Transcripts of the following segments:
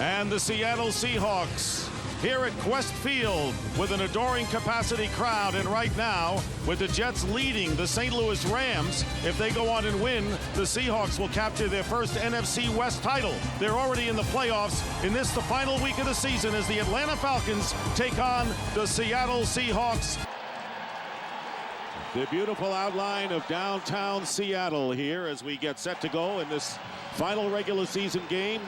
And the Seattle Seahawks here at Quest Field with an adoring capacity crowd. And right now, with the Jets leading the St. Louis Rams, if they go on and win, the Seahawks will capture their first NFC West title. They're already in the playoffs in this, the final week of the season, as the Atlanta Falcons take on the Seattle Seahawks. The beautiful outline of downtown Seattle here as we get set to go in this final regular season game.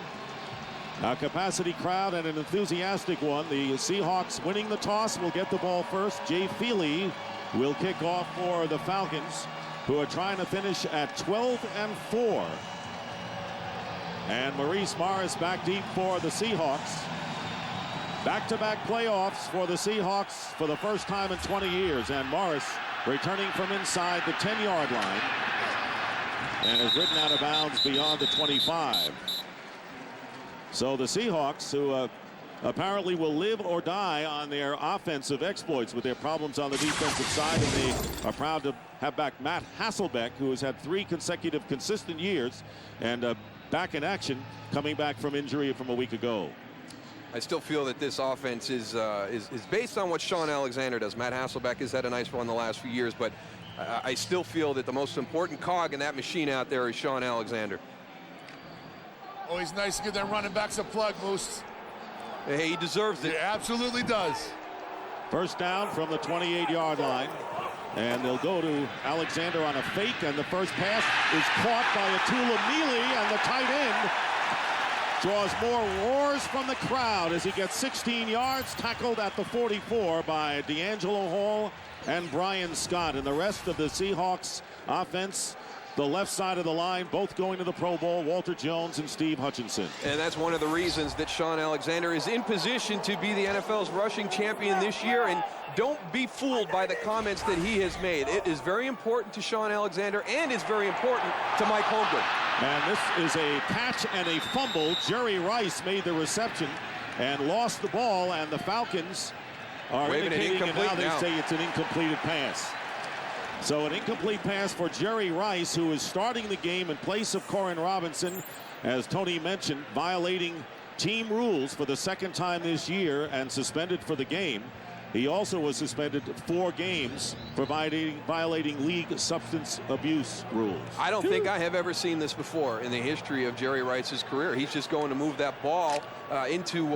A capacity crowd and an enthusiastic one. The Seahawks winning the toss will get the ball first. Jay Feely will kick off for the Falcons, who are trying to finish at 12-4. And Maurice Morris back deep for the Seahawks. Back-to-back playoffs for the Seahawks for the first time in 20 years. And Morris returning from inside the 10-yard line and is ridden out of bounds beyond the 25. So the Seahawks, who apparently will live or die on their offensive exploits with their problems on the defensive side, and they are proud to have back Matt Hasselbeck, who has had 3 consecutive consistent years and back in action, coming back from injury from a week ago. I still feel that this offense is based on what Sean Alexander does. Matt Hasselbeck has had a nice run the last few years, but I still feel that the most important cog in that machine out there is Sean Alexander. Always nice to give their running backs a plug, Moose. Hey, he deserves it. He absolutely does. First down from the 28-yard line. And they'll go to Alexander on a fake, and the first pass is caught by Atula Mealy, and the tight end draws more roars from the crowd as he gets 16 yards, tackled at the 44 by D'Angelo Hall and Brian Scott. And the rest of the Seahawks offense, the left side of the line, both going to the Pro Bowl, Walter Jones and Steve Hutchinson. And that's one of the reasons that Sean Alexander is in position to be the NFL's rushing champion this year. And don't be fooled by the comments that he has made. It is very important to Sean Alexander, and it's very important to Mike Holmgren. And this is a catch and a fumble. Jerry Rice made the reception and lost the ball, and the Falcons are indicating it now. They say it's an incomplete pass. So an incomplete pass for Jerry Rice, who is starting the game in place of Corin Robinson, as Tony mentioned, violating team rules for the second time this year and suspended for the game. He also was suspended 4 games for violating league substance abuse rules. I don't think I have ever seen this before in the history of Jerry Rice's career. He's just going to move that ball into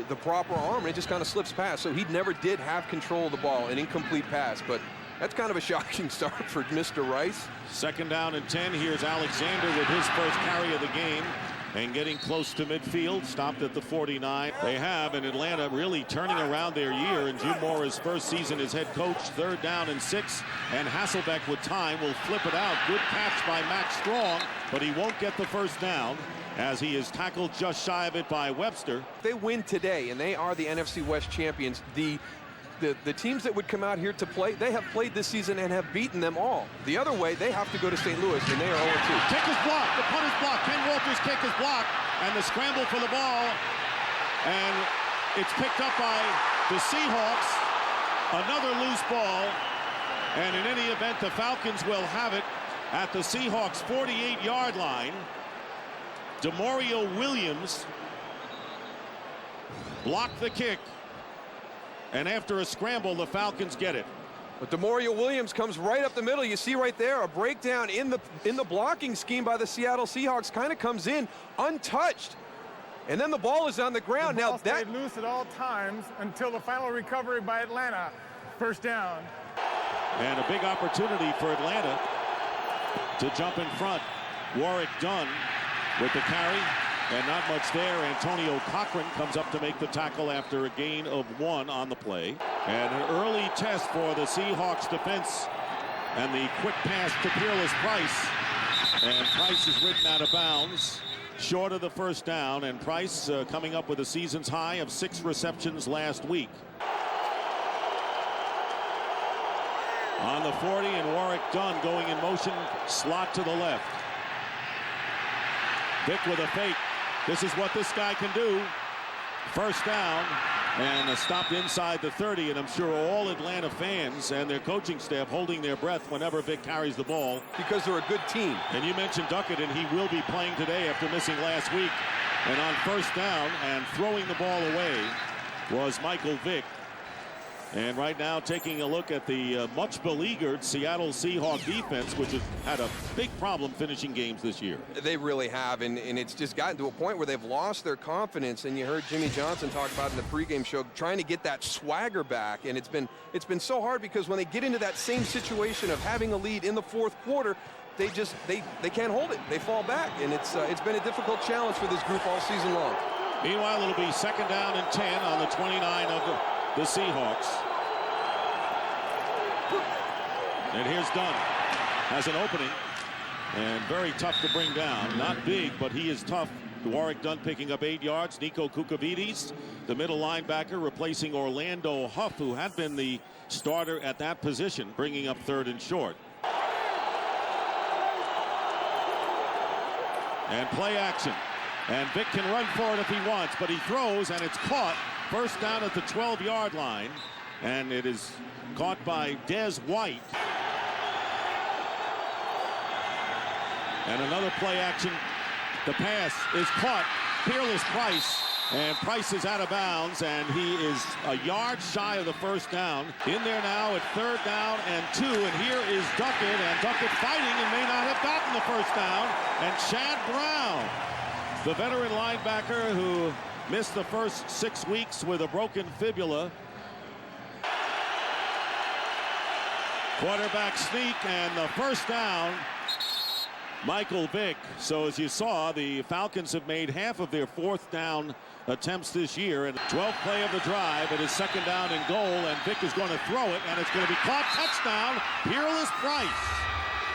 the proper arm, and it just kind of slips past. So he never did have control of the ball, an incomplete pass. But that's kind of a shocking start for Mr. Rice. Second down and 10. Here's Alexander with his first carry of the game and getting close to midfield, stopped at the 49. They have in Atlanta really turning around their year in Jim Mora's first season as head coach. 3rd down and 6, and Hasselbeck with time will flip it out. Good catch by Max Strong, but he won't get the first down as he is tackled just shy of it by Webster. They win today, and they are the NFC West champions. The teams that would come out here to play, they have played this season and have beaten them all. The other way, they have to go to St. Louis, and they are 0-2. Kick is blocked. The punt is blocked. Ken Walter's kick is blocked, and the scramble for the ball, and it's picked up by the Seahawks. Another loose ball, and in any event, the Falcons will have it at the Seahawks' 48-yard line. Demario Williams blocked the kick. And after a scramble, the Falcons get it. But Demario Williams comes right up the middle. You see right there a breakdown in the blocking scheme by the Seattle Seahawks. Kind of comes in untouched. And then the ball is on the ground. The ball now that stayed loose at all times until the final recovery by Atlanta. First down. And a big opportunity for Atlanta to jump in front. Warwick Dunn with the carry. And not much there. Antonio Cochran comes up to make the tackle after a gain of 1 on the play. And an early test for the Seahawks defense. And the quick pass to Peerless Price. And Price is ridden out of bounds, short of the first down. And Price coming up with a season's high of 6 receptions last week. On the 40, and Warwick Dunn going in motion, slot to the left. Vick with a fake. This is what this guy can do. First down, and stopped inside the 30, and I'm sure all Atlanta fans and their coaching staff holding their breath whenever Vick carries the ball. Because they're a good team. And you mentioned Duckett, and he will be playing today after missing last week. And on first down and throwing the ball away was Michael Vick. And right now taking a look at the much beleaguered Seattle Seahawks defense, which has had a big problem finishing games this year. They really have, and it's just gotten to a point where they've lost their confidence. And you heard Jimmy Johnson talk about in the pregame show, trying to get that swagger back. And it's been so hard because when they get into that same situation of having a lead in the fourth quarter, they can't hold it. They fall back, and it's been a difficult challenge for this group all season long. Meanwhile, it'll be 2nd down and 10 on the 29 of the Seahawks. And here's Dunn. Has an opening. And very tough to bring down. Not big, but he is tough. Warwick Dunn picking up 8 yards. Nico Kukovides, the middle linebacker, replacing Orlando Huff, who had been the starter at that position, bringing up 3rd and short. And play action. And Vick can run for it if he wants, but he throws, and it's caught. First down at the 12-yard line. And it is caught by Des White. And another play action. The pass is caught. Peerless Price. And Price is out of bounds, and he is a yard shy of the first down. In there now at 3rd down and 2. And here is Duckett. And Duckett fighting and may not have gotten the first down. And Chad Brown, the veteran linebacker who missed the first 6 weeks with a broken fibula. Quarterback sneak, and the first down, Michael Vick. So as you saw, the Falcons have made half of their 4th down attempts this year, and 12th play of the drive. It is 2nd down and goal, and Vick is going to throw it, and it's going to be caught. Touchdown, Peerless Price.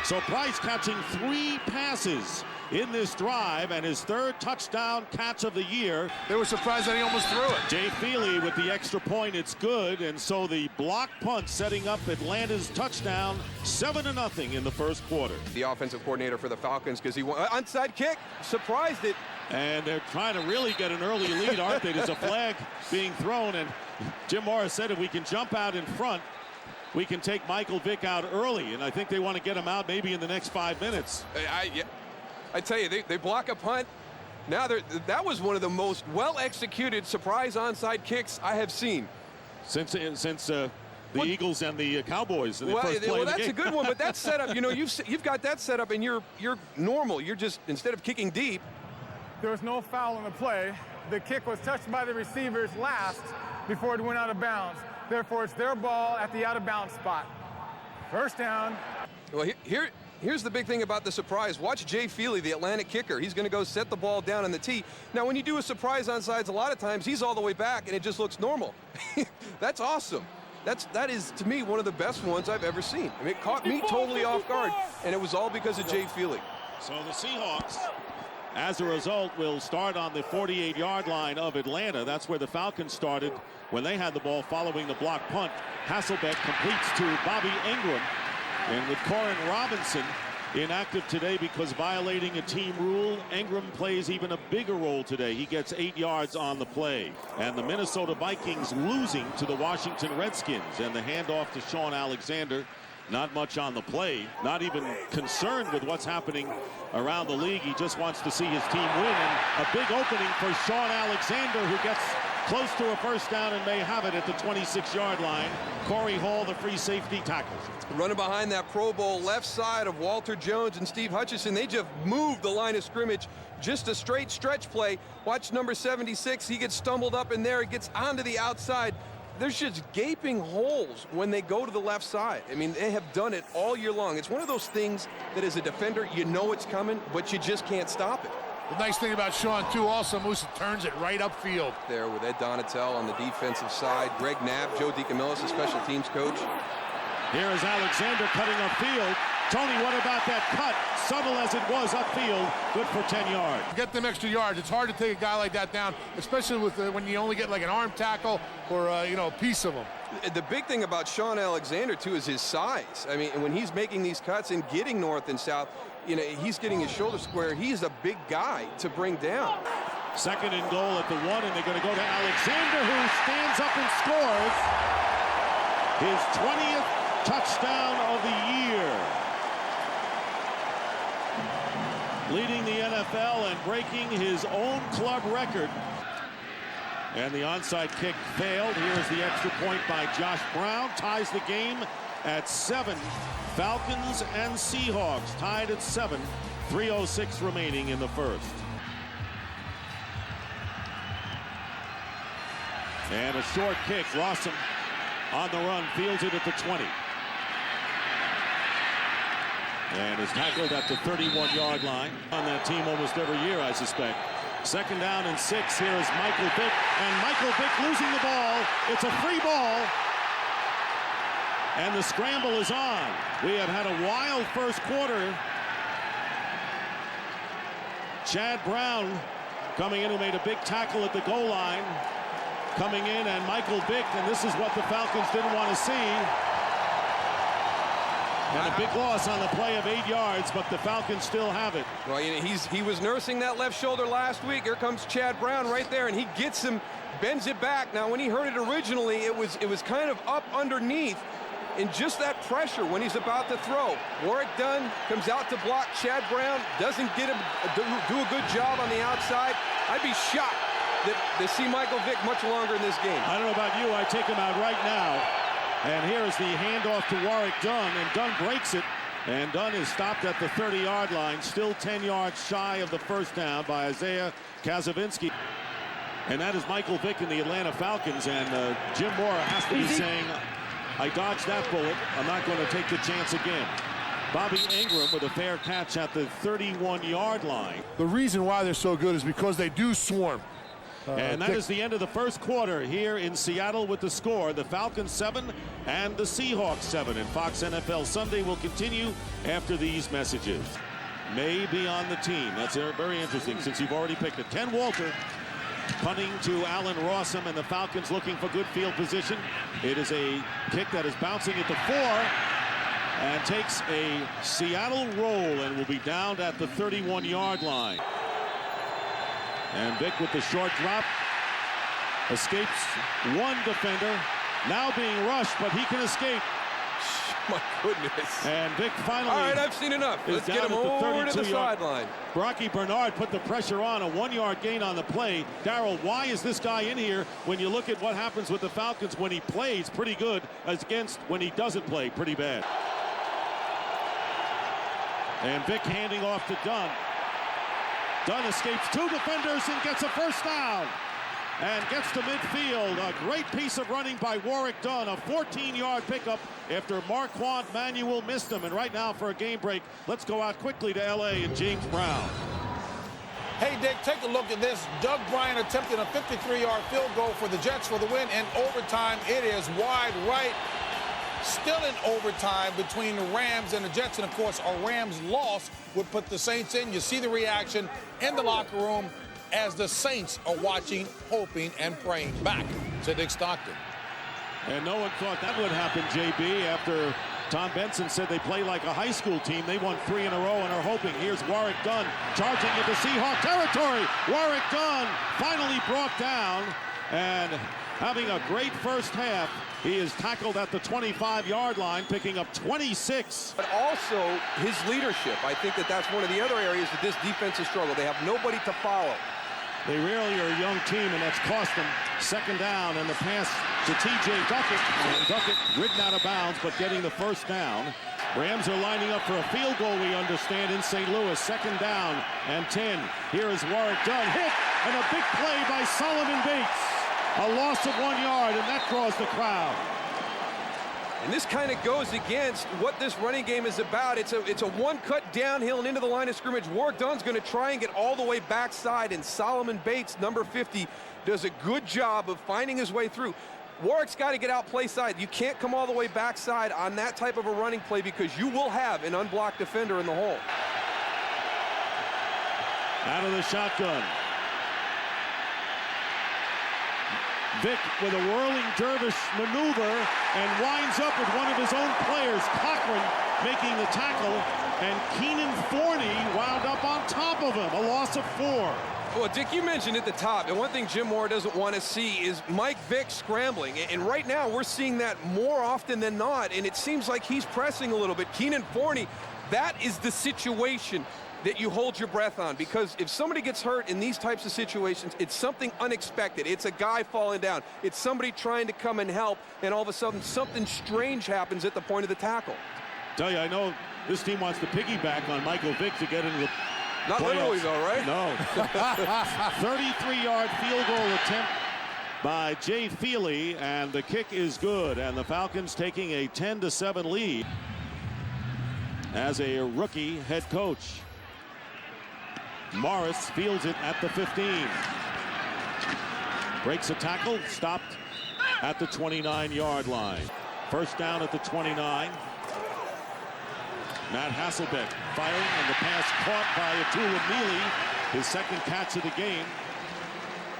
So Price catching 3 passes in this drive, and his 3rd touchdown catch of the year. They were surprised that he almost threw it. Jay Feely with the extra point. It's good, and so the block punt setting up Atlanta's touchdown, 7-0 in the first quarter. The offensive coordinator for the Falcons, because he won onside kick, surprised it. And they're trying to really get an early lead, aren't they? There's a flag being thrown, and Jim Morris said if we can jump out in front, we can take Michael Vick out early, and I think they want to get him out maybe in the next 5 minutes. I tell you, they block a punt. Now that was one of the most well-executed surprise onside kicks I have seen Since the Eagles and the Cowboys. In the first play of the that's game. a good one, but that's set up. You know, you've got that set up, and you're normal. You're just, instead of kicking deep. There was no foul in the play. The kick was touched by the receivers last before it went out of bounds. Therefore, it's their ball at the out-of-bounds spot. First down. Well, here's the big thing about the surprise. Watch Jay Feely, the Atlantic kicker. He's going to go set the ball down on the tee. Now, when you do a surprise onsides, a lot of times he's all the way back, and it just looks normal. That's awesome. That is, to me, one of the best ones I've ever seen. I mean, it caught me totally off guard, and it was all because of Jay Feely. So the Seahawks, as a result, will start on the 48-yard line of Atlanta. That's where the Falcons started when they had the ball following the block punt. Hasselbeck completes to Bobby Ingram. And with Corin Robinson inactive today because violating a team rule, Ingram plays even a bigger role today. He gets 8 yards on the play. And the Minnesota Vikings losing to the Washington Redskins. And the handoff to Sean Alexander. Not much on the play. Not even concerned with what's happening around the league. He just wants to see his team win. And a big opening for Sean Alexander, who gets close to a first down and may have it at the 26-yard line. Corey Hall, the free safety, tackles it. Running behind that Pro Bowl left side of Walter Jones and Steve Hutchison. They just moved the line of scrimmage. Just a straight stretch play. Watch number 76. He gets stumbled up in there. He gets onto the outside. There's just gaping holes when they go to the left side. I mean, they have done it all year long. It's one of those things that as a defender, you know it's coming, but you just can't stop it. The nice thing about Sean, too, also, Musa turns it right upfield. There with Ed Donatel on the defensive side. Greg Knapp, Joe DiCamillis, the special teams coach. Here is Alexander cutting upfield. Tony, what about that cut? Subtle as it was upfield, good for 10 yards. Get them extra yards. It's hard to take a guy like that down, especially with when you only get like an arm tackle or a piece of him. The big thing about Sean Alexander, too, is his size. I mean, when he's making these cuts and getting north and south, you know, he's getting his shoulder square. He's a big guy to bring down. 2nd and goal at the 1, and they're going to go to Alexander, who stands up and scores his 20th touchdown of the year. leading the NFL and breaking his own club record. And the onside kick failed. Here's the extra point by Josh Brown. Ties the game at 7. Falcons and Seahawks tied at 7. 3:06 remaining in the first. And a short kick. Rossum on the run, fields it at the 20. And is tackled at the 31-yard line. On that team almost every year, I suspect. Second down and 6. Here is Michael Vick. And Michael Vick losing the ball. It's a free ball. And the scramble is on. We have had a wild first quarter. Chad Brown coming in, who made a big tackle at the goal line. Coming in, and Michael Vick, and this is what the Falcons didn't want to see. And a big loss on the play of 8 yards, but the Falcons still have it. Well, he was nursing that left shoulder last week. Here comes Chad Brown right there, and he gets him, bends it back. Now, when he hurt it originally, it was kind of up underneath. And just that pressure when he's about to throw. Warrick Dunn comes out to block. Chad Brown doesn't get him do a good job on the outside. I'd be shocked to see Michael Vick much longer in this game. I don't know about you. I take him out right now. And here is the handoff to Warrick Dunn, and Dunn breaks it. And Dunn is stopped at the 30-yard line, still 10 yards shy of the first down by Isaiah Kazavinsky. And that is Michael Vick in the Atlanta Falcons. And Jim Mora has to be saying, I dodged that bullet. I'm not going to take the chance again. Bobby Ingram with a fair catch at the 31-yard line. The reason why they're so good is because they do swarm. And that is the end of the first quarter here in Seattle with the score. The Falcons 7 and the Seahawks 7. And Fox NFL Sunday will continue after these messages. May be on the team. That's very interesting since you've already picked it. Ken Walter punting to Allen Rossum, and the Falcons looking for good field position. It is a kick that is bouncing at the 4 and takes a Seattle roll and will be down at the 31-yard line. And Vick with the short drop escapes one defender, now being rushed, but he can escape. My goodness. And Vick finally. All right, I've seen enough. Let's get him over to the sideline. Brocky Bernard put the pressure on, a 1-yard gain on the play. Darryl, why is this guy in here when you look at what happens with the Falcons when he plays pretty good as against when he doesn't play pretty bad? And Vick handing off to Dunn. Dunn escapes 2 defenders and gets a first down. And gets to midfield. A great piece of running by Warrick Dunn. A 14-yard pickup after Marquand Manuel missed him. And right now for a game break, let's go out quickly to L.A. and James Brown. Hey, Dick, take a look at this. Doug Bryant attempting a 53-yard field goal for the Jets for the win. In overtime, it is wide right. Still in overtime between the Rams and the Jets. And, of course, a Rams loss would put the Saints in. You see the reaction in the locker room as the Saints are watching, hoping, and praying. Back to Dick Stockton. And no one thought that would happen, JB, after Tom Benson said they play like a high school team. They won 3 in a row and are hoping. Here's Warrick Dunn charging into Seahawk territory. Warrick Dunn finally brought down, and having a great first half. He is tackled at the 25-yard line, picking up 26. But also his leadership. I think that's one of the other areas that this defense has struggled. They have nobody to follow. They really are a young team, and that's cost them. Second down, and the pass to T.J. Duckett. And Duckett ridden out of bounds, but getting the first down. Rams are lining up for a field goal, we understand, in St. Louis. Second down and 10. Here is Warrick Dunn. Hit, and a big play by Solomon Bates. A loss of 1 yard, and that draws the crowd. And this kind of goes against what this running game is about. It's a one-cut downhill and into the line of scrimmage. Warrick Dunn's going to try and get all the way backside, and Solomon Bates, number 50, does a good job of finding his way through. Warrick's got to get out play side. You can't come all the way backside on that type of a running play because you will have an unblocked defender in the hole. Out of the shotgun. Vick with a whirling dervish maneuver and winds up with one of his own players, Cochran, making the tackle, and Keenan Forney wound up on top of him, a loss of 4. Well, Dick, you mentioned at the top, and one thing Jim Mora doesn't want to see is Mike Vick scrambling. And right now, we're seeing that more often than not, and it seems like he's pressing a little bit. Keenan Forney, that is the situation that you hold your breath on, because if somebody gets hurt in these types of situations, it's something unexpected. It's a guy falling down. It's somebody trying to come and help, and all of a sudden something strange happens at the point of the tackle. Tell you, I know this team wants to piggyback on Michael Vick to get into the Not playoffs. literally though, right? No. 33-yard field goal attempt by Jay Feely, and the kick is good, and the Falcons taking a 10-7 lead as a rookie head coach. Morris fields it at the 15. Breaks a tackle, stopped at the 29-yard line. First down at the 29. Matt Hasselbeck firing, and the pass caught by Atula Mealy, his second catch of the game.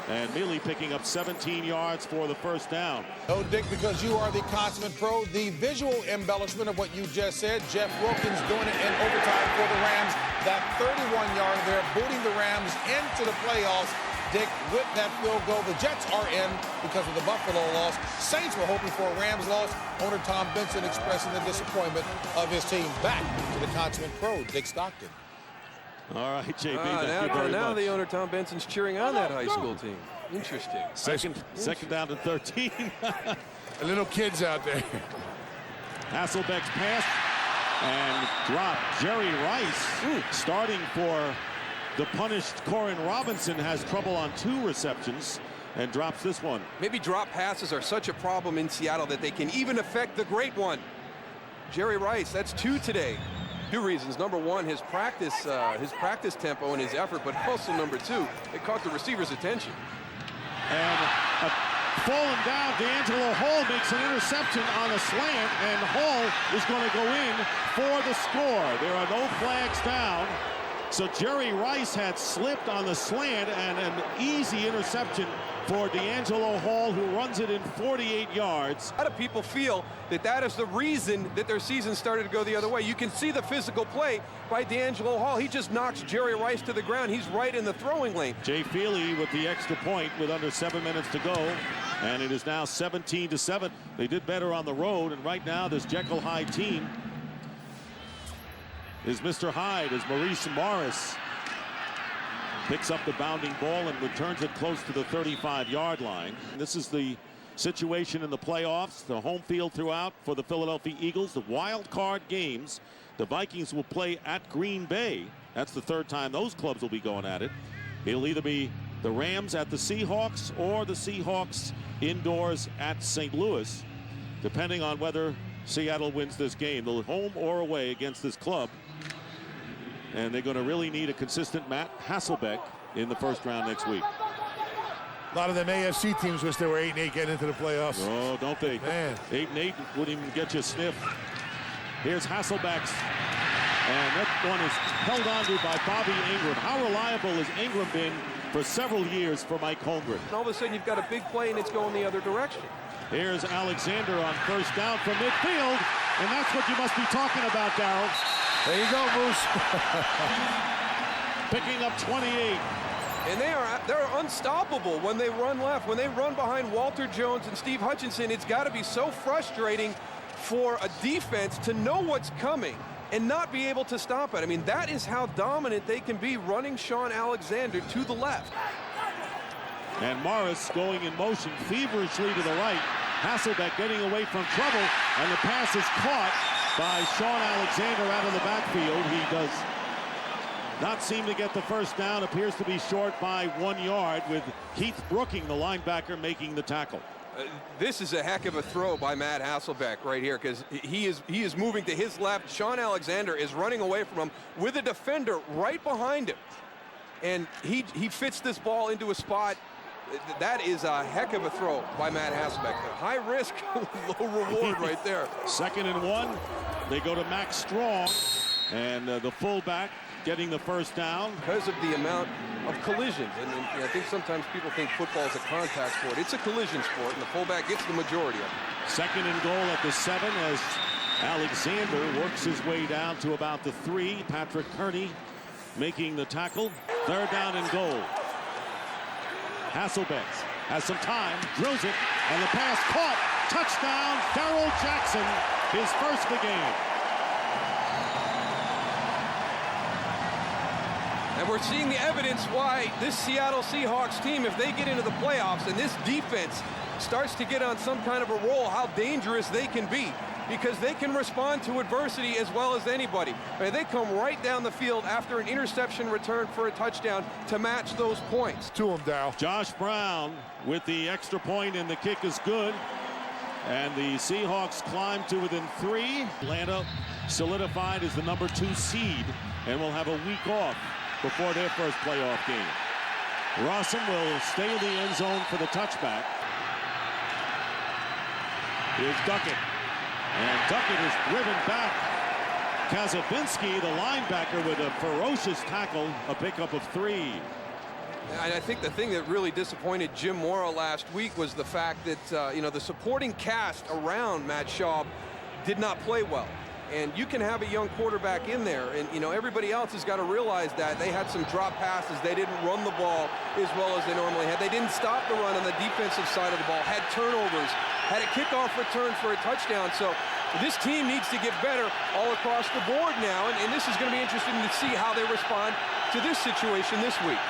And Mealy picking up 17 yards for the first down. No, Dick, because you are the consummate pro, the visual embellishment of what you just said, Jeff Wilkins doing it in overtime for the Rams. That 31-yarder there, booting the Rams into the playoffs. Dick, with that field goal, the Jets are in because of the Buffalo loss. Saints were hoping for a Rams loss. Owner Tom Benson expressing the disappointment of his team. Back to the consummate pro, Dick Stockton. All right, JB, thank you very now much. the owner, Tom Benson's cheering on that high school team. Interesting. Second down and 13. Little kids out there. Hasselbeck's pass and drop. Jerry Rice, starting for the punished Corin Robinson, has trouble on 2 receptions and drops this one. Maybe drop passes are such a problem in Seattle that they can even affect the great one. Jerry Rice, that's 2 today. 2 reasons. Number 1, his practice tempo and his effort, but also number 2, it caught the receiver's attention. And falling down, D'Angelo Hall makes an interception on a slant, and Hall is going to go in for the score. There are no flags down. So Jerry Rice had slipped on the slant, and an easy interception for D'Angelo Hall, who runs it in 48 yards. A lot of people feel that that is the reason that their season started to go the other way. You can see the physical play by D'Angelo Hall. He just knocks Jerry Rice to the ground. He's right in the throwing lane. Jay Feely with the extra point with under 7 minutes to go, and it is now 17-7. They did better on the road, and right now this Jekyll Hyde team is Mr. Hyde, as Maurice Morris picks up the bounding ball and returns it close to the 35-yard line. This is the situation in the playoffs, the home field throughout for the Philadelphia Eagles. The wild card games, the Vikings will play at Green Bay. That's the 3rd time those clubs will be going at it. It'll either be the Rams at the Seahawks or the Seahawks indoors at St. Louis, depending on whether Seattle wins this game. They'll home or away against this club. And they're going to really need a consistent Matt Hasselbeck in the first round next week. A lot of them AFC teams wish they were 8-8 getting into the playoffs. Oh, don't they? Man. 8-8 wouldn't even get you a sniff. Here's Hasselbeck's. And that one is held on to by Bobby Ingram. How reliable has Ingram been for several years for Mike Holmgren? And all of a sudden you've got a big play and it's going the other direction. Here's Alexander on first down from midfield. And that's what you must be talking about, Darryl. There you go, Bruce. Picking up 28. And they're unstoppable when they run left. When they run behind Walter Jones and Steve Hutchinson, it's got to be so frustrating for a defense to know what's coming and not be able to stop it. I mean, that is how dominant they can be, running Sean Alexander to the left. And Morris going in motion feverishly to the right. Hasselbeck getting away from trouble, and the pass is caught by Sean Alexander out of the backfield. He does not seem to get the first down. Appears to be short by 1 yard, with Keith Brooking, the linebacker, making the tackle. This is a heck of a throw by Matt Hasselbeck right here, because he is moving to his left. Sean Alexander is running away from him with a defender right behind him. And he fits this ball into a spot. That is a heck of a throw by Matt Hasselbeck. High risk, low reward right there. 2nd and 1. They go to Max Strong, and the fullback getting the first down. Because of the amount of collisions. And I think sometimes people think football is a contact sport. It's a collision sport, and the fullback gets the majority of it. 2nd and goal at the 7 as Alexander works his way down to about the 3. Patrick Kearney making the tackle. 3rd down and goal. Hasselbeck has some time, drills it, and the pass caught. Touchdown, Darrell Jackson, his first of the game. And we're seeing the evidence why this Seattle Seahawks team, if they get into the playoffs and this defense starts to get on some kind of a roll, how dangerous they can be, because they can respond to adversity as well as anybody. I mean, they come right down the field after an interception return for a touchdown to match those points. To him, Dow. Josh Brown with the extra point, and the kick is good. And the Seahawks climb to within 3. Atlanta solidified as the #2 seed and will have a week off before their first playoff game. Rawson will stay in the end zone for the touchback. Here's Duckett. And Duckett is driven back. Kazabinsky, the linebacker, with a ferocious tackle, a pickup of 3. And I think the thing that really disappointed Jim Mora last week was the fact that, you know, the supporting cast around Matt Schaub did not play well. And you can have a young quarterback in there, and, you know, everybody else has got to realize that they had some drop passes. They didn't run the ball as well as they normally had. They didn't stop the run on the defensive side of the ball, had turnovers, had a kickoff return for a touchdown. So this team needs to get better all across the board now, and this is going to be interesting to see how they respond to this situation this week.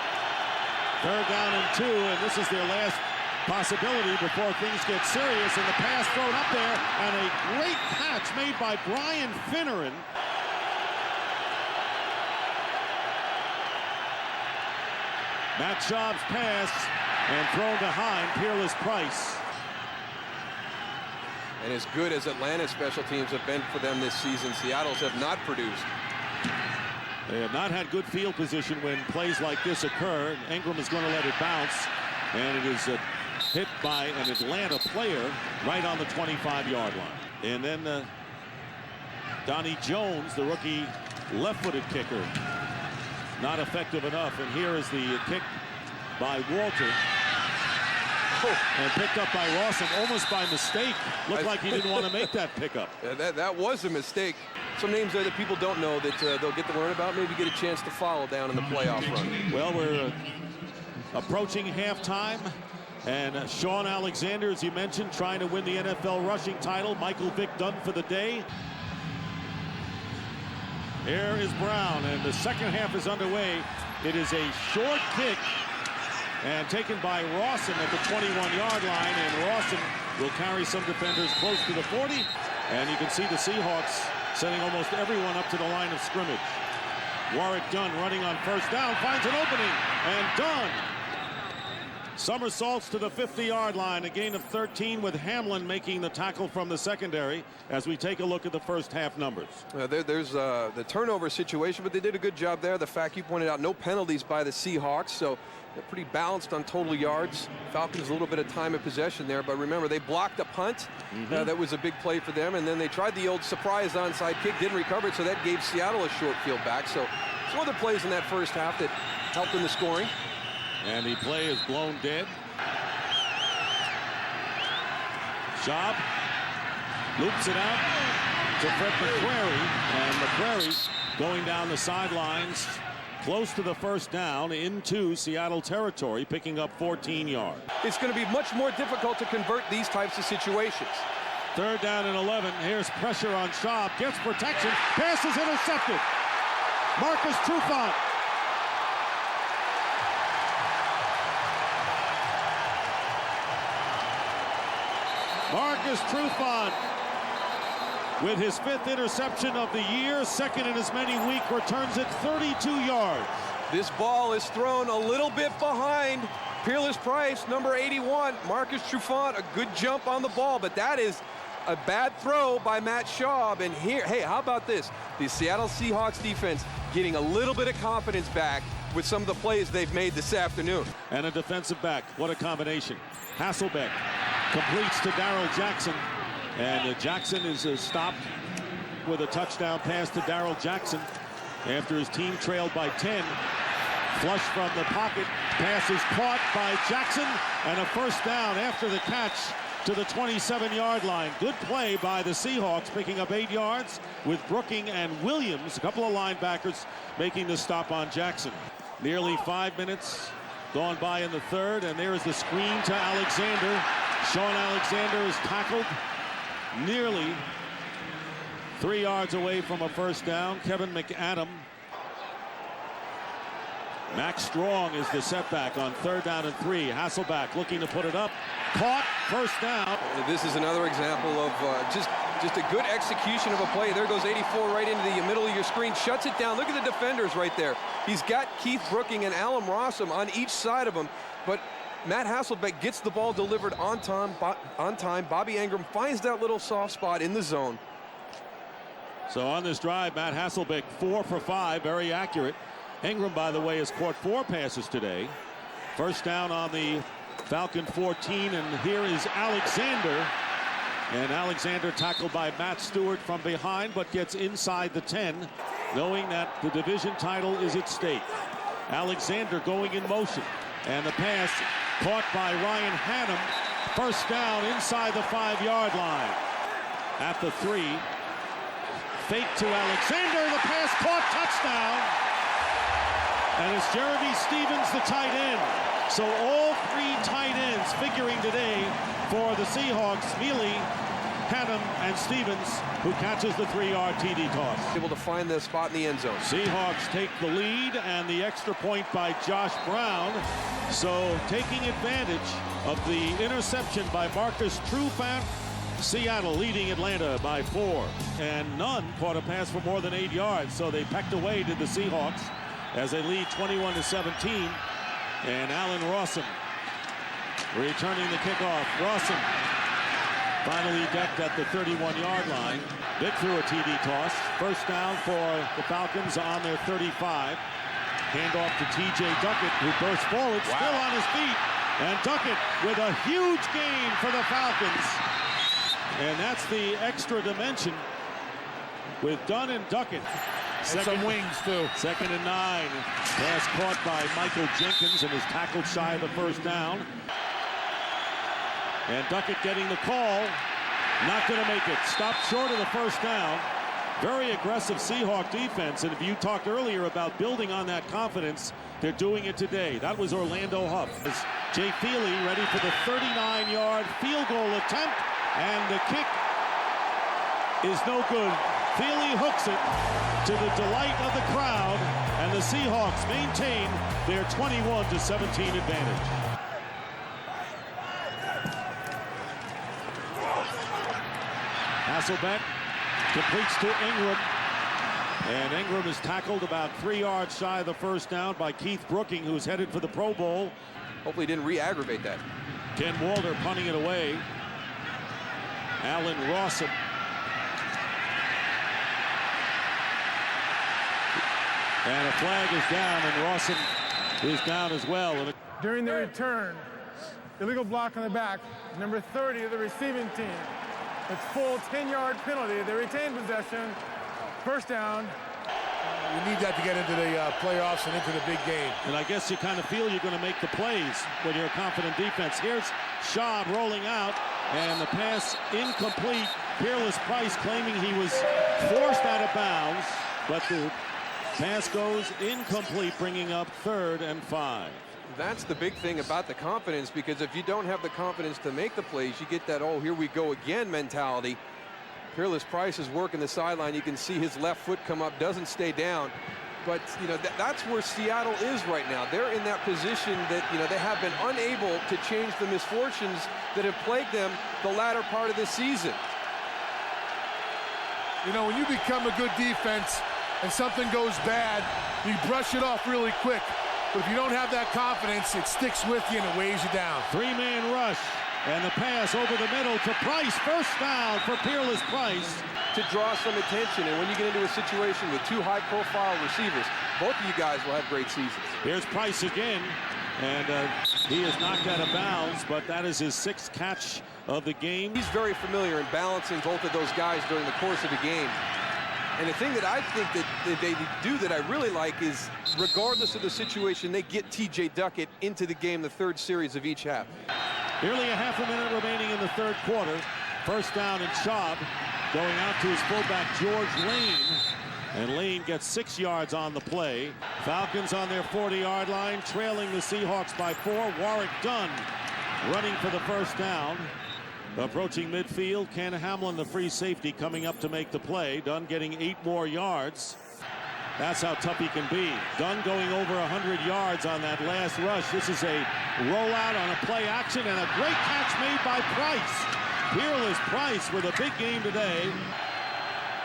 3rd down and 2, and this is their last possibility before things get serious, and the pass thrown up there, and a great catch made by Brian Finneran. Matt Schaub's pass, and thrown behind Peerless Price. And as good as Atlanta's special teams have been for them this season, Seattle's have not produced. They have not had good field position when plays like this occur. Ingram is going to let it bounce, and it is hit by an Atlanta player right on the 25-yard line. And then Donnie Jones, the rookie left-footed kicker, not effective enough. And here is the kick by Walter. And picked up by Rawson almost by mistake. Looked like he didn't want to make that pickup. That was a mistake. Some names there that people don't know that they'll get to learn about, maybe get a chance to follow down in the playoff run. Well, we're approaching halftime, and Sean Alexander, as you mentioned, trying to win the NFL rushing title. Michael Vick done for the day. Here is Brown, and the second half is underway. It is a short kick, and taken by Rawson at the 21-yard line, and Rawson will carry some defenders close to the 40, and you can see the Seahawks sending almost everyone up to the line of scrimmage. Warwick Dunn running on 1st down, finds an opening, and Dunn somersaults to the 50-yard line, a gain of 13, with Hamlin making the tackle from the secondary as we take a look at the first half numbers. There's the turnover situation, but they did a good job there. The fact you pointed out, no penalties by the Seahawks, so they're pretty balanced on total yards. Falcons a little bit of time of possession there, but remember, they blocked a punt. That was a big play for them, and then they tried the old surprise onside kick, didn't recover it, so that gave Seattle a short field back. So some other plays in that first half that helped in the scoring. And the play is blown dead. Schaub loops it out to Fred McCrary, and McCrary going down the sidelines close to the 1st down into Seattle territory, picking up 14 yards. It's going to be much more difficult to convert these types of situations. 3rd down and 11. Here's pressure on Schaub, gets protection, pass is intercepted. Marcus Trufant. Marcus Trufant with his 5th interception of the year, 2nd in as many weeks, returns it 32 yards. This ball is thrown a little bit behind Peerless Price, number 81. Marcus Trufant, a good jump on the ball, but that is a bad throw by Matt Schaub. And here, hey, how about this? The Seattle Seahawks defense getting a little bit of confidence back with some of the plays they've made this afternoon. And a defensive back. What a combination. Hasselbeck completes to Darrell Jackson. And Jackson is stopped with a touchdown pass to Darrell Jackson after his team trailed by 10. Flush from the pocket. Pass is caught by Jackson, and a 1st down after the catch to the 27-yard line. Good play by the Seahawks, picking up 8 yards with Brooking and Williams, a couple of linebackers, making the stop on Jackson. Nearly 5 minutes gone by in the 3rd, and there is the screen to Alexander. Sean Alexander is tackled nearly 3 yards away from a 1st down. Kevin McAdam Max Strong is the setback on 3rd down and 3. Hasselbeck looking to put it up. Caught. First down. This is another example of just a good execution of a play. There goes 84 right into the middle of your screen. Shuts it down. Look at the defenders right there. He's got Keith Brooking and Alan Rossum on each side of him. But Matt Hasselbeck gets the ball delivered on time. Bobby Ingram finds that little soft spot in the zone. So on this drive, Matt Hasselbeck 4 for 5, very accurate. Ingram, by the way, has caught 4 passes today. First down on the Falcon 14, and here is Alexander. And Alexander tackled by Matt Stewart from behind, but gets inside the 10, knowing that the division title is at stake. Alexander going in motion, and the pass caught by Ryan Hannum. First down inside the 5-yard line. At the 3, fake to Alexander, the pass caught, touchdown. And it's Jeremy Stevens, the tight end. So all 3 tight ends figuring today for the Seahawks. Mealy, Hannum, and Stevens, who catches the 3-yard TD toss. Able to find the spot in the end zone. Seahawks take the lead, and the extra point by Josh Brown. So taking advantage of the interception by Marcus Trufant, Seattle leading Atlanta by 4. And none caught a pass for more than 8 yards, so they pecked away to the Seahawks as they lead 21-17. And Alan Rossum returning the kickoff. Rossum finally decked at the 31-yard line. Vick threw a TD toss. First down for the Falcons on their 35. Handoff to T.J. Duckett, who bursts forward, still on his feet. And Duckett with a huge gain for the Falcons. And that's the extra dimension with Dunn and Duckett. Some wings, too. 2nd and 9. Pass caught by Michael Jenkins and is tackled shy of the first down. And Duckett getting the call. Not going to make it. Stopped short of the first down. Very aggressive Seahawk defense. And if you talked earlier about building on that confidence, they're doing it today. That was Orlando Huff. As Jay Feely ready for the 39-yard field goal attempt. And the kick is no good. Feely hooks it to the delight of the crowd, and the Seahawks maintain their 21-17 advantage. Hasselbeck completes to Ingram, and Ingram is tackled about 3 yards shy of the first down by Keith Brooking, who's headed for the Pro Bowl. Hopefully didn't re-aggravate that. Ken Walter punting it away. Alan Rossum. And a flag is down, and Rossum is down as well. During the return, illegal block on the back, number 30 of the receiving team. It's full 10-yard penalty. They retain possession. First down. We need that to get into the playoffs and into the big game. And I guess you kind of feel you're going to make the plays when you're a confident defense. Here's Schaub rolling out, and the pass incomplete. Peerless Price claiming he was forced out of bounds, but the pass goes incomplete, bringing up 3rd and 5. That's the big thing about the confidence, because if you don't have the confidence to make the plays, you get that, oh, here we go again mentality. Peerless Price is working the sideline. You can see his left foot come up, doesn't stay down. But, you know, that's where Seattle is right now. They're in that position that, you know, they have been unable to change the misfortunes that have plagued them the latter part of the season. You know, when you become a good defense and something goes bad, you brush it off really quick. But if you don't have that confidence, it sticks with you and it weighs you down. 3-man rush, and the pass over the middle to Price. First down for Peerless Price. To draw some attention, and when you get into a situation with 2 high-profile receivers, both of you guys will have great seasons. Here's Price again, and he is knocked out of bounds, but that is his 6th catch of the game. He's very familiar in balancing both of those guys during the course of the game. And the thing that I think that they do that I really like is, regardless of the situation, they get T.J. Duckett into the game the 3rd series of each half. Nearly a half a minute remaining in the 3rd quarter. First down and Schaub going out to his fullback, George Lane. And Lane gets 6 yards on the play. Falcons on their 40-yard line, trailing the Seahawks by 4. Warwick Dunn running for the first down. Approaching midfield, Ken Hamlin, the free safety, coming up to make the play. Dunn getting 8 more yards. That's how tough he can be. Dunn going over 100 yards on that last rush. This is a rollout on a play action, and a great catch made by Price. Peerless Price with a big game today.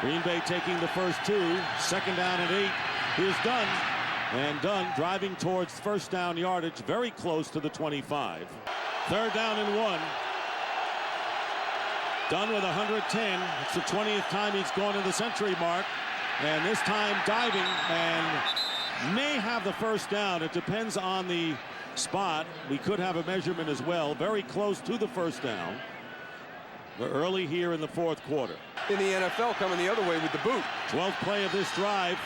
Green Bay taking the first two. Second down and 8. Here's Dunn. And Dunn driving towards first down yardage, very close to the 25. Third down and 1. Dunn with 110. It's the 20th time he's gone to the century mark. And this time diving, and may have the first down. It depends on the spot. We could have a measurement as well. Very close to the first down. We're early here in the fourth quarter. In the NFL, coming the other way with the boot. 12th play of this drive,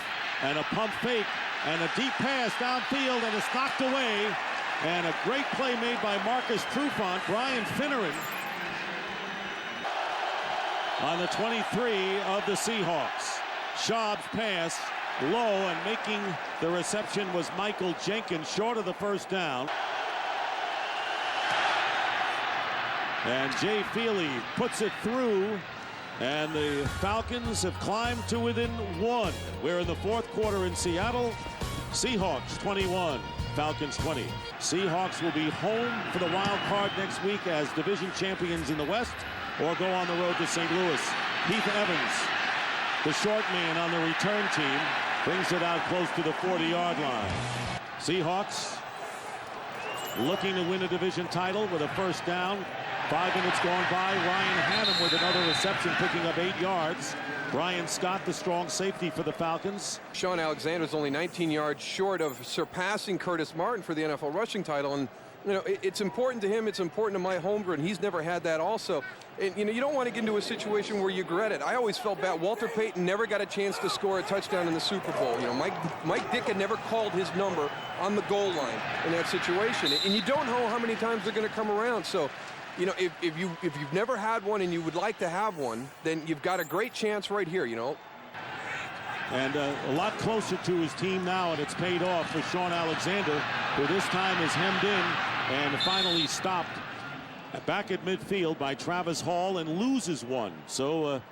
and a pump fake, and a deep pass downfield, and it's knocked away. And a great play made by Marcus Trufant. Brian Finneran on the 23 of the Seahawks. Schaub's pass low, and making the reception was Michael Jenkins, short of the first down. And Jay Feely puts it through, and the Falcons have climbed to within 1. We're in the fourth quarter in Seattle. Seahawks 21, Falcons 20. Seahawks will be home for the wild card next week as division champions in the West, or go on the road to St. Louis. Heath Evans, the short man on the return team, brings it out close to the 40-yard line. Seahawks looking to win a division title with a first down. 5 minutes gone by. Ryan Hannum with another reception, picking up 8 yards. Brian Scott, the strong safety for the Falcons. Sean Alexander is only 19 yards short of surpassing Curtis Martin for the NFL rushing title. And, you know, it's important to him. It's important to my Holmgren. He's never had that also. And, you know, you don't want to get into a situation where you regret it. I always felt bad. Walter Payton never got a chance to score a touchdown in the Super Bowl. You know, Mike Dick had never called his number on the goal line in that situation. And you don't know how many times they're going to come around. So, you know, if you've never had one and you would like to have one, then you've got a great chance right here, you know. And a lot closer to his team now, and it's paid off for Sean Alexander, who this time is hemmed in and finally stopped back at midfield by Travis Hall and loses one. So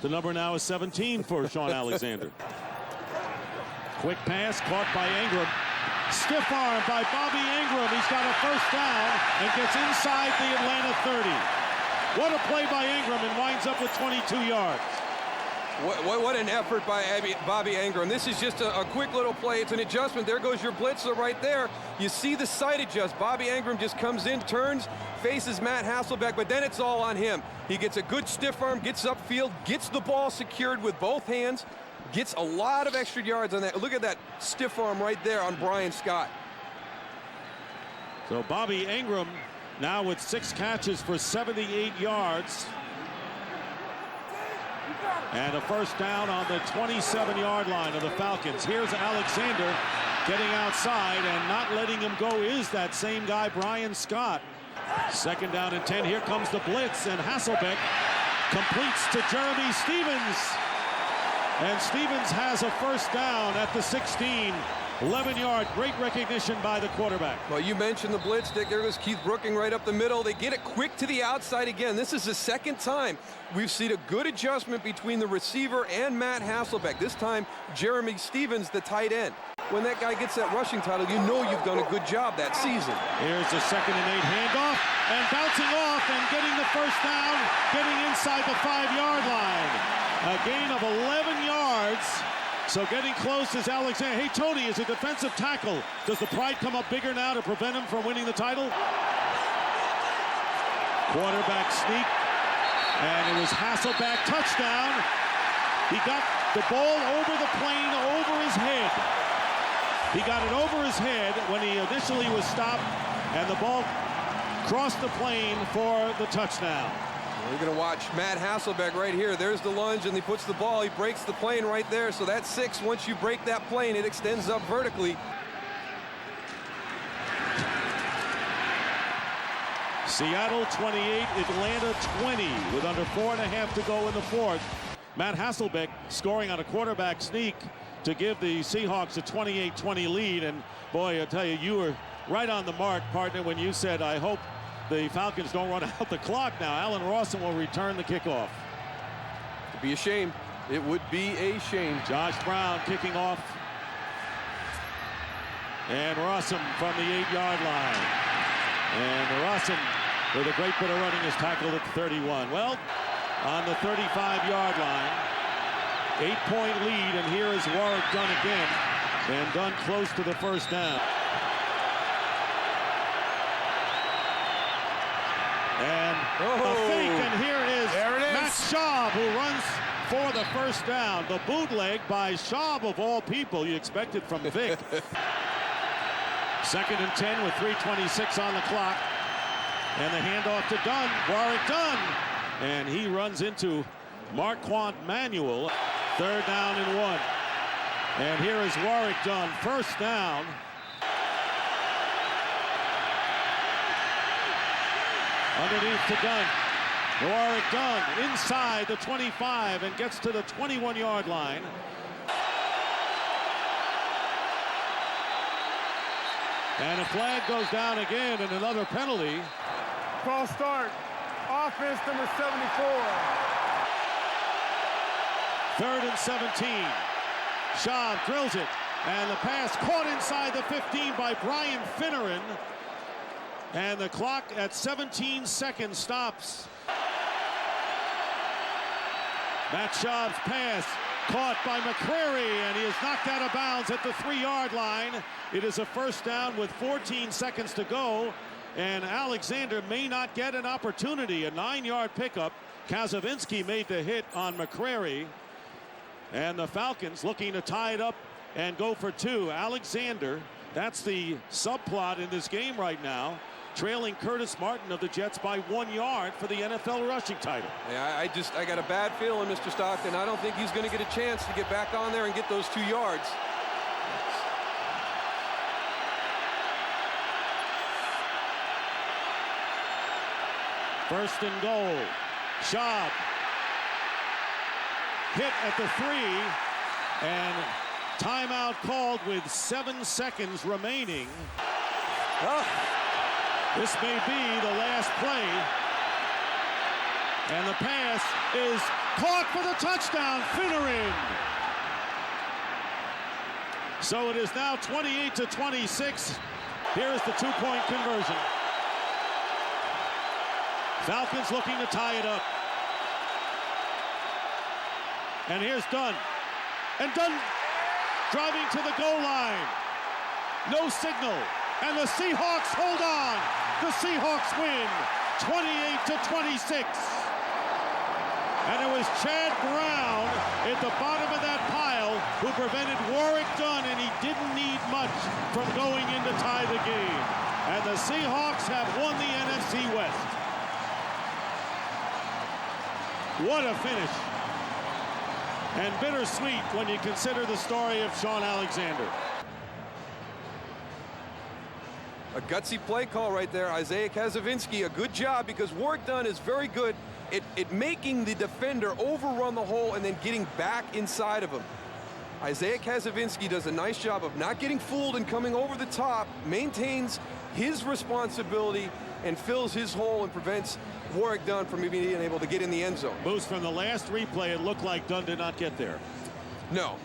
the number now is 17 for Sean Alexander. Quick pass caught by Ingram. Stiff arm by Bobby Ingram. He's got a first down and gets inside the Atlanta 30. What a play by Ingram, and winds up with 22 yards. What an effort by Bobby Ingram. This is just a quick little play. It's an adjustment. There goes your blitzer right there. You see the sight adjust. Bobby Ingram just comes in, turns, faces Matt Hasselbeck, but then it's all on him. He gets a good stiff arm, gets upfield, gets the ball secured with both hands, gets a lot of extra yards on that. Look at that stiff arm right there on Brian Scott. So Bobby Ingram now with 6 catches for 78 yards. And a first down on the 27-yard line of the Falcons. Here's Alexander getting outside, and not letting him go is that same guy, Brian Scott. Second down and 10. Here comes the blitz, and Hasselbeck completes to Jeremy Stevens. And Stevens has a first down at the 16. 11-yard, great recognition by the quarterback. Well, you mentioned the blitz, Dick. There goes Keith Brooking right up the middle. They get it quick to the outside again. This is the second time we've seen a good adjustment between the receiver and Matt Hasselbeck. This time, Jeremy Stevens, the tight end. When that guy gets that rushing title, you know you've done a good job that season. Here's the 2nd and 8 handoff, and bouncing off and getting the first down, getting inside the 5-yard line. A gain of 11 yards. So getting close is Alexander. Hey, Tony, as a defensive tackle, does the pride come up bigger now to prevent him from winning the title? Quarterback sneak, and it was Hasselbeck, touchdown. He got the ball over the plane, over his head. He got it over his head when he initially was stopped, and the ball crossed the plane for the touchdown. We're going to watch Matt Hasselbeck right here. There's the lunge, and he puts the ball. He breaks the plane right there. So that's 6. Once you break that plane, it extends up vertically. Seattle 28, Atlanta 20, with under 4.5 to go in the fourth. Matt Hasselbeck scoring on a quarterback sneak to give the Seahawks a 28-20 lead. And boy, I tell you, you were right on the mark, partner, when you said, I hope the Falcons don't run out the clock now. Allen Rawson will return the kickoff. It'd be a shame. It would be a shame. Josh Brown kicking off. And Rossum from the 8-yard line. And Rossum, with a great bit of running, is tackled at the 31. Well, on the 35-yard line, 8-point lead, and here is Warwick Dunn again. And Dunn close to the first down. And a fake, and here it is. There it is. Matt Schaub, who runs for the first down. The bootleg by Schaub, of all people. You expect it from Vic. 2nd and 10 with 3:26 on the clock. And the handoff to Dunn. Warwick Dunn. And he runs into Marquand Manuel. 3rd down and 1. And here is Warwick Dunn. First down. Underneath to Dunn. Warwick Dunn inside the 25 and gets to the 21-yard line. And a flag goes down again, and another penalty. False start. Offense number 74. 3rd and 17. Schaub drills it, and the pass caught inside the 15 by Brian Finneran. And the clock at 17 seconds stops. Matt Schaub's pass caught by McCrary, and he is knocked out of bounds at the 3-yard line. It is a first down with 14 seconds to go, and Alexander may not get an opportunity. A 9-yard pickup. Kazavinsky made the hit on McCrary, and the Falcons looking to tie it up and go for 2. Alexander, that's the subplot in this game right now, trailing Curtis Martin of the Jets by 1 yard for the NFL rushing title. Yeah, I got a bad feeling, Mr. Stockton. I don't think he's going to get a chance to get back on there and get those 2 yards. First and goal. Schaub hit at the 3, and timeout called with 7 seconds remaining. This may be the last play. And the pass is caught for the touchdown, Finneran. So it is now 28-26. Here is the 2-point conversion. Falcons looking to tie it up. And here's Dunn. And Dunn driving to the goal line. No signal. And the Seahawks hold on. The Seahawks win 28-26. And it was Chad Brown at the bottom of that pile who prevented Warwick Dunn, and he didn't need much from going in to tie the game. And the Seahawks have won the NFC West. What a finish. And bittersweet when you consider the story of Sean Alexander. A gutsy play call right there. Isaiah Kazavinsky, a good job, because Warwick Dunn is very good at making the defender overrun the hole and then getting back inside of him. Isaiah Kazavinsky does a nice job of not getting fooled and coming over the top, maintains his responsibility and fills his hole and prevents Warwick Dunn from being able to get in the end zone. Boost, from the last replay, it looked like Dunn did not get there. No,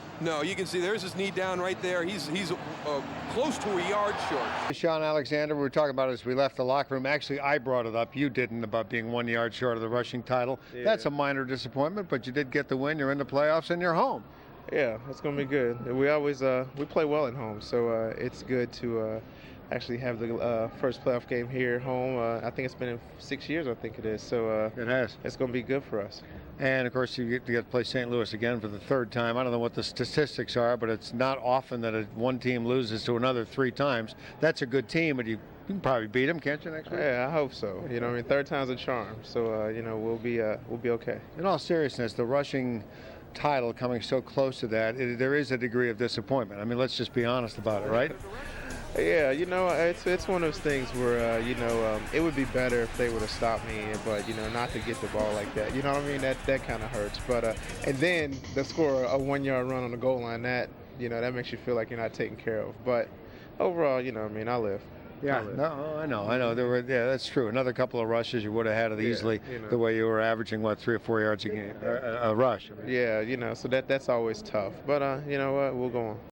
you can see there's his knee down right there. He's close to a yard short. Sean Alexander, we were talking about as we left the locker room. Actually, I brought it up. You didn't, about being 1 yard short of the rushing title. Yeah. That's a minor disappointment, but you did get the win. You're in the playoffs and you're home. Yeah, it's going to be good. We always we play well at home, so it's good to actually have the first playoff game here at home. I think it's been in 6 years, I think it is. So it has. It's going to be good for us. And, of course, you get to play St. Louis again for the 3rd time. I don't know what the statistics are, but it's not often that one team loses to another 3 times. That's a good team, but you can probably beat them, can't you, next week? Yeah, I hope so. You know, I mean, 3rd time's a charm. So, you know, we'll be okay. In all seriousness, the rushing title coming so close to that, there is a degree of disappointment. I mean, let's just be honest about it, right? Yeah, you know, it's one of those things where, you know, it would be better if they would have stopped me, but, you know, not to get the ball like that. You know what I mean? That kind of hurts. But, and then to score a 1 yard run on the goal line, that, you know, that makes you feel like you're not taken care of. But overall, you know what I mean, I live. Yeah, no, I know. There were, yeah, that's true. Another couple of rushes you would have had it easily. The way you were averaging 3 or 4 yards a game, a rush. Yeah, so that's always tough. But you know what? We'll go on.